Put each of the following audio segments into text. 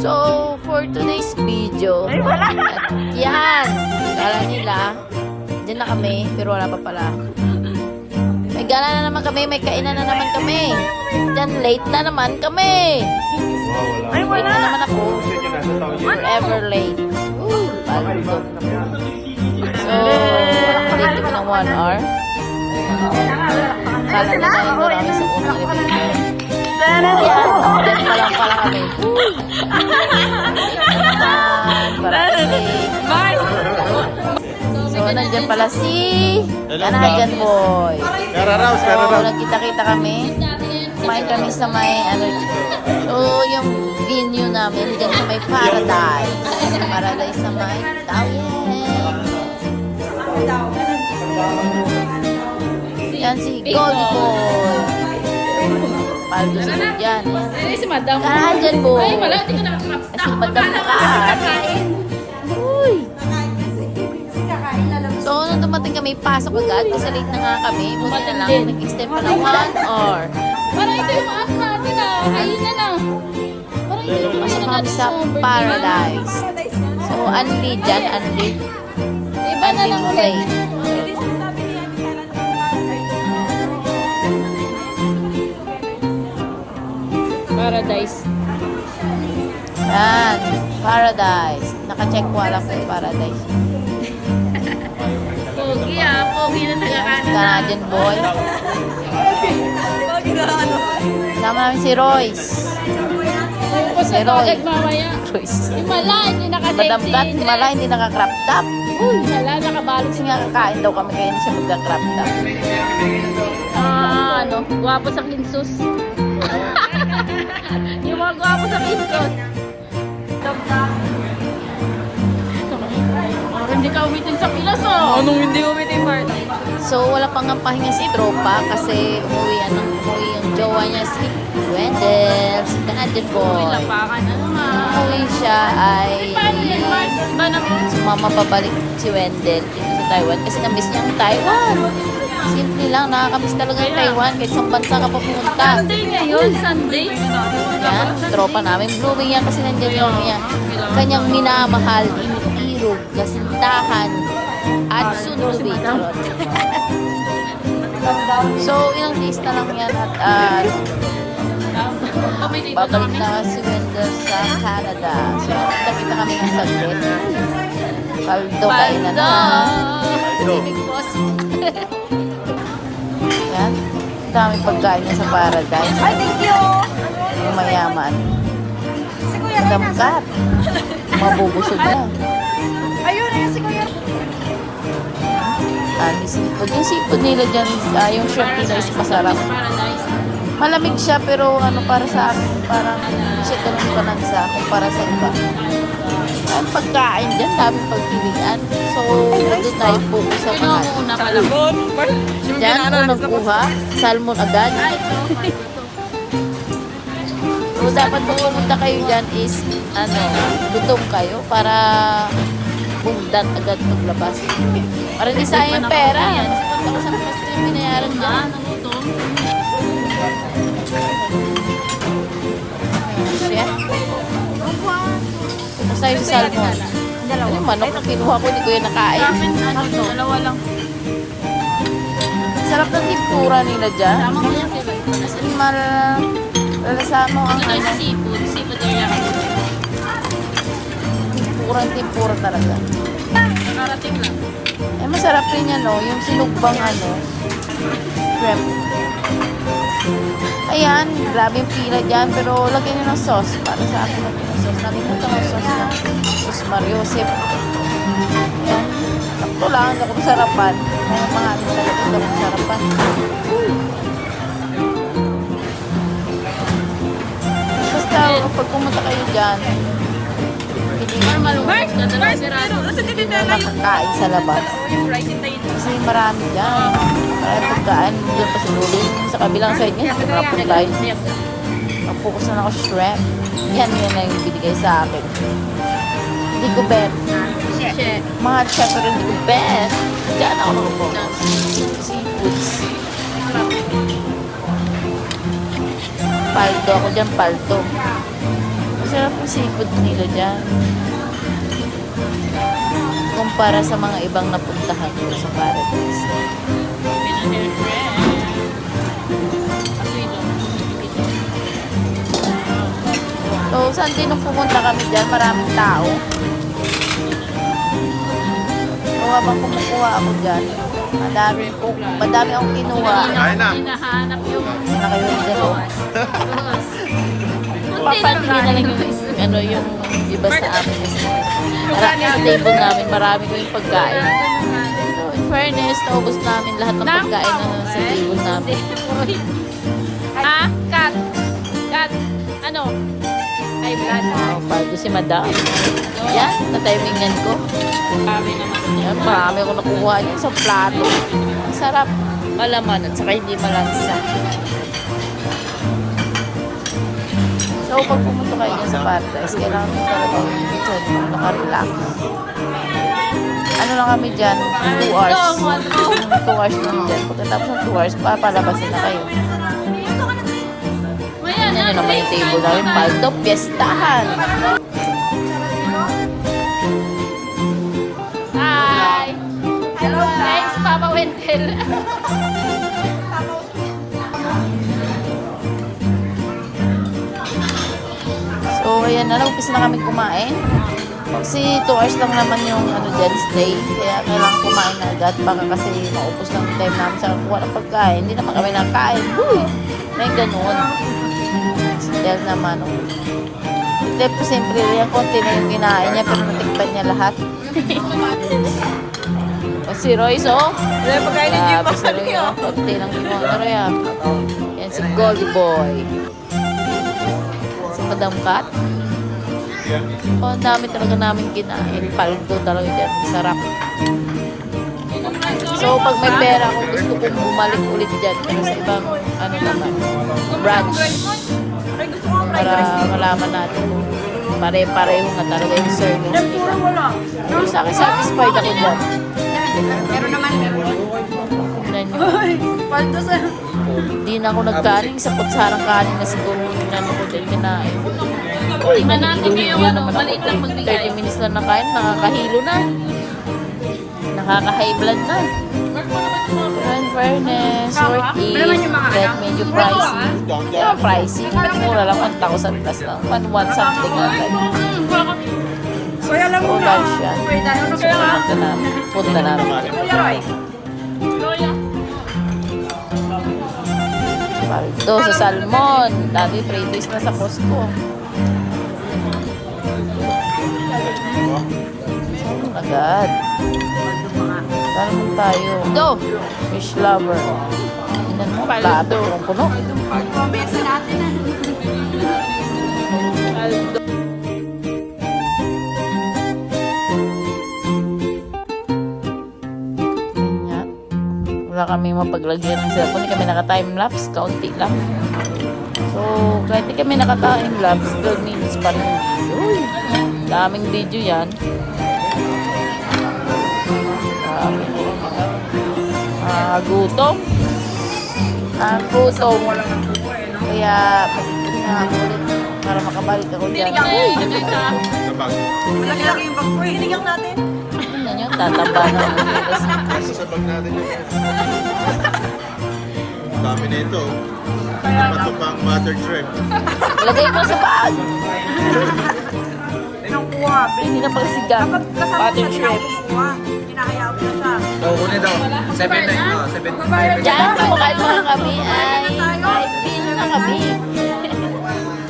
So, for today's video, at yan, kala nila, dyan na kami, pero wala pa pala. May gana na naman kami, may kainan na naman kami. Dyan, late na naman kami. Ay, Late na naman ako. Forever late. Paldo. So, late kami ng 1 hour. Kala nila yung marami sa unang review. Yan, dyan pa lang pala kami. So, nandyan pala si Canadian Boy. So, nagkita-kita kami. Kumain kami sa may, so, yung venue namin, dyan sa may Paradise. Paradise sa may Taoyuan. Yan si Goldie Boy. Paldo sa dyan. Si Madam. Canadian Boy. Ay, wala. Hindi ko nakakrap. Si Madam Kat. Uy. So, nung dumating kami, pasok agad. Kasi late na nga kami. Buti na lang, nag-extend pa ng 1 hour. Parang ito yung app natin ah. Ayun na na. Parang ito yung Pasok kami sa Paradise. So, unli dyan, unli. Iba na lang ulit. Buffet. Paradise. Yan, Paradise. Naka-check ko alam ko yung Paradise. Pogi ah. Pogi na taga-kanan. Canadian Boy. Kasama namin si Royce. Tapos Si na Roy. agad mamaya. Royce. Himala, hindi Madam Kat, naka-10. mala, hindi naka-crop top. Himala, nakabalot. Kasi nga kakain daw kami kaya hindi siya magka-crop top. Guwapo sa kinsus. Yung mga guwapo sa kinsus. Parang hindi ka umitin sa pilas oh. Anong hindi umitin, Marty? So, wala pang nga pahinga si Tropa kasi umuwi yung jowa niya si Wendell, si Canadian Boy. Lapakan na naman. Umuwi siya ay Paano yan, Mars? Ba naman? sumama pabalik si Wendell dito sa Taiwan kasi na-miss niya ang Taiwan. Simple lang, nakakamiss talaga ang Taiwan kahit sa bansa ka pa pumunta. Sunday ngayon, Sunday. Yan, tropa namin. Blooming yan kasi nandiyan yung kanyang minamahal, irog, kasintahan, at sunubi. Charot. So, ilang days na lang yan at babalik na si Wendell sa Canada. So, nakita kami ng saglit. Paldo kayo na na. Big boss. Yan. Daming pagkain niya sa Paradise. Ay, thank you! Yung mayaman. Si Kuya Ray Madam nasa... Kat. Mabubusog na. Ayun, ayun si Kuya. Yung seafood. Yung seafood nila dyan, yung shrimp nila is masarap. Paradise. Malamig siya pero para sa akin, parang hindi siya ganun kalansa kumpara sa iba. Ang pagkain dyan, daming pagpilian. So, doon tayo focus sa Sino mga. ang una pala? Dyan, unang kuha, salmon agad. So, dapat kung pumunta kayo dyan is, gutom kayo para bundat agad paglabas. Para hindi sayang yung pera. Punta ko sa kasi yung binayaran dyan. Chef. Tapos tayo sa salmon. Ano yung manok na kinuha ko, hindi ko yun nakain. Dalawa lang. Sarap ng tipura nila dyan. Sama mo yan sila. As in, malasama ang Ito tayo sa seafood. Seafood area kami. tipura talaga. Nakarating lang. Eh, masarap rin yan, no? Yung sinugbang, shrimp. Ayan, grabe yung pila dyan, pero lagyan nyo ng sauce. Para sa akin, lagyan ng sauce. Nakikita ko sauce na. Sauce Mariosep. Ayan. Sakto lang, hindi ako masarapan. May mga ano talaga, hindi ako masarapan. Basta, pag pumunta kayo dyan, Normal work. Kadalawa sirado. hindi nyo makakain sa labas. Kasi marami dyan. Marami pagkaan. Doon pa sa duling. Sa kabilang side niya, marami pagkain. Mag-focus na ako sa shrimp. Yan na yung binigay sa akin. Hindi ko bet. Mahal siya pero hindi ko bet. Diyan ako mag-focus. Seafoods. Paldo ako dyan, paldo. Masarap yung seafood nila dyan. Kumpara sa mga ibang napuntahan ko sa Paradise. So, saan din nung pumunta kami dyan, maraming tao. So, habang kumukuha ako dyan, madami akong kinuha. Kain na. Hinahanap yung... Na kayo yung dalawa. Papantingin na lang yung ano yung iba sa amin. Marami sa table namin, marami ko yung pagkain. So, in fairness, naubos namin lahat ng pagkain na sa table namin. Ah, cut. Cut. Ano? Ay, blood. Oh, bago si Madam. Yan, na-timingan ko. Kami naman. Yan, marami ko nakuha niya sa plato. Ang sarap. Malaman at saka hindi malansa. So, pag pumunta kayo dyan sa Paradise, kailangan mo talaga yung naka-relax. Ano lang kami dyan? 2 hours. 2 hours lang dyan. Pagkatapos ng 2 hours, papalabasin na kayo. Yan yun naman yung table namin. Paldo, piyestahan. Hi! Hello, thanks, Papa Wendell. So, ayan na. Umpisa na kami kumain. Kasi 2 hours lang naman yung ano dyan, stay. Kaya kailangan kumain na agad. Baka kasi maupos lang yung time namin sa kuha ng pagkain. Hindi naman kami nakain. Uy! May ganun. Dahil naman, hindi po siyempre yan, konti na yung kinain niya, pero natikpan niya lahat. O si Royce, oh. Grabe si Roy, oh. Konti lang kinuha na Roy, ah. Yan si Goldie Boy. Si Madam Cat. Oh, ang dami talaga namin kinain. Paldo talaga dyan. Sarap. So, pag may pera, kung gusto kong bumalik ulit dyan, pero sa ibang, ano naman, branch. Para malaman natin kung pare-pareho nga talaga yung service. Pero sa akin, satisfied ako dyan. Meron naman. Tignan nyo. Paldo sa... Hindi na ako nagkaning sa kutsarang kanin na siguro ano ko dahil kinain. Tingnan natin yung ano, maliit lang magbigay. 30 minutes lang nakain, nakakahilo na. Nakaka-high blood na. Pero in fairness, worth it. That medyo pricey. Yeah, pricey. But mura lang, 1,000 plus lang. 1 something lang. So, alam mo So, na. lunch yan. So, punta namin. Punta namin. Kuya Roy. Paldo sa salmon. Dati 3 days na sa Costco. So, agad. Tara tayo. Go! Fish lover. Tingnan mo, plato. Puno. Pabesa natin na. Nga. Wala kami mapaglagyan ng cellphone. Hindi kami naka-time-lapse. Kaunti lang. So, kahit hindi kami naka-time-lapse, 12 minutes pa rin. Uy! Daming video yan. Gutom. Gutom. Kaya, magiging na ako ulit para makabalik ako dyan. Uy! Malaki-laki yung bag ko. Hinigang natin. Tingnan nyo, tataba na ako. Sa bag natin yun. Ang dami na ito. Hindi pa ito pang mother trip. Lagay mo sa bag. Nakuha. Hindi na pala sigang. Kapag kasama Pattern siya, shrimp. nakuha. Kinakaya ko na siya. Oo, kunin daw. 7 na yun. 7. Diyan, kumakain mo na kami ay bill na kami.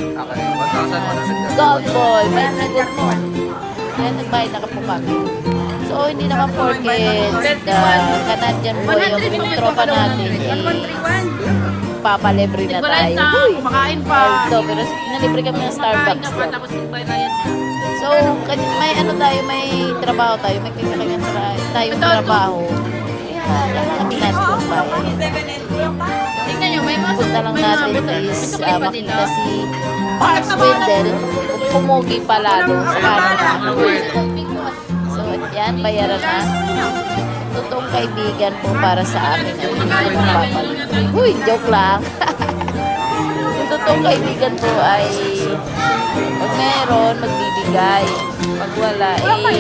Okay, 1,100. Gold boy, may nagot mo. Kaya nagbayad na ka po kami. So, hindi naman porket Canadian boy yung tropa natin, papalibre na tayo. Uy! Kumakain pa. Paldo, pero nalibre kami ng Starbucks Kumakain ka pa, doon. tapos nagbayad na yan. So, may ano tayo, may trabaho tayo, may kanya-kanyang tayong trabaho. Kaya, kailangan kami natin kung bayan. Tingnan nyo, may mga Punta lang may mga natin may is sukli pa din, makita no? si Parks Wendell kung pumugi pa lalo sa kanan. So, yan, bayaran na. Totoong kaibigan po para sa akin. Ang hindi ko mapapalit. Uy, joke lang. Yung kong kaibigan po ay pag meron, magbibigay. Pag wala,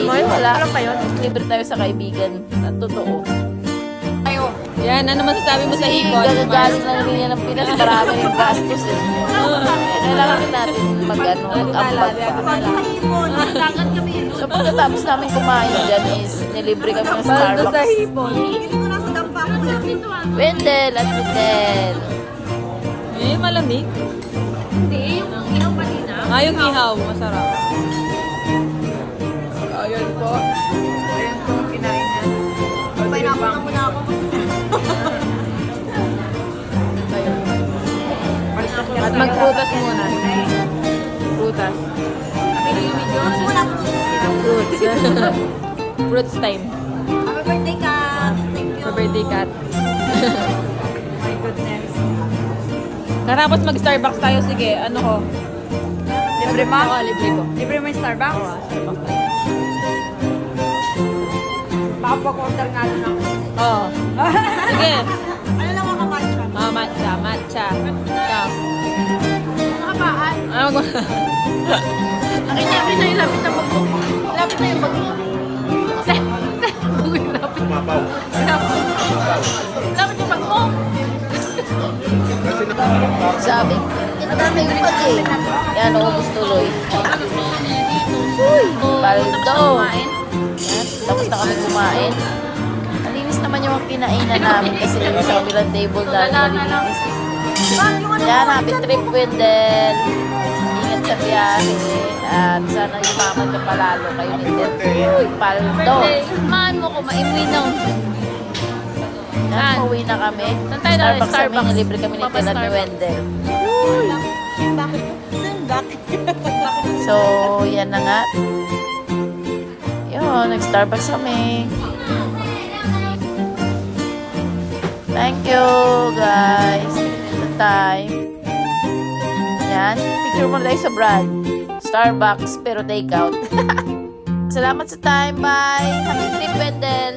wala. Libre tayo sa kaibigan. Na totoo. Yan, ano masasabi mo sa hipon? Gagaling lang rin yan ng Pinas. Marami rin gastos eh. Kailangan rin natin mag-ambag pa. So pagkatapos namin kumain dyan is nilibre kami ng Starbucks. Hindi ko nasa dampa ko. Wendell at Wendell. Eh, malamig. Hindi, yung ihaw kanina. Ah, yung ihaw, masarap. Ayun po. Ayun po, kinain niya. Painapon na muna ako. At magprutas muna. Prutas. Muna po. Fruits. Fruits time. Happy birthday ka. Thank you. For birthday cat. My goodness. Katapos mag-Starbucks tayo, sige. Ano ko? Libre mo? Oo, libre ko. Libre mo yung Starbucks? Starbucks tayo. Baka pag-order nga lang ako. Oo. Sige. Ano lang ako matcha? Ah, matcha. Matcha. Matcha. Nakapaan? Ah, Nakita na yung lapit na mag-book. Lapit na yung mag-book. Mapaw. Lapit yung mag-book. Sabi, inatas na yung pag eh. Yan, naubos tuloy. Uy, paldo. Yan, tapos na kami kumain. Malinis naman yung kinainan namin kasi sa kabilang table dahil malinis. Yan, happy trip, Wendell. Ingat sa biyahe. At sana yumaman ka palalo kayo ni Ted. Uy, paldo. Maan mo ko, maiwi na. Yan, pauwi na kami. Saan tayo na? Starbucks Starbucks. kami, nilibre kami ni Ted at ni Wendell. Bakit? So, yan na nga. Yun, nag-Starbucks kami. Thank you, guys. The time. Yan. Picture mo tayo sa brand. Starbucks, pero take out. Salamat sa time. Bye. Happy trip, Wendell.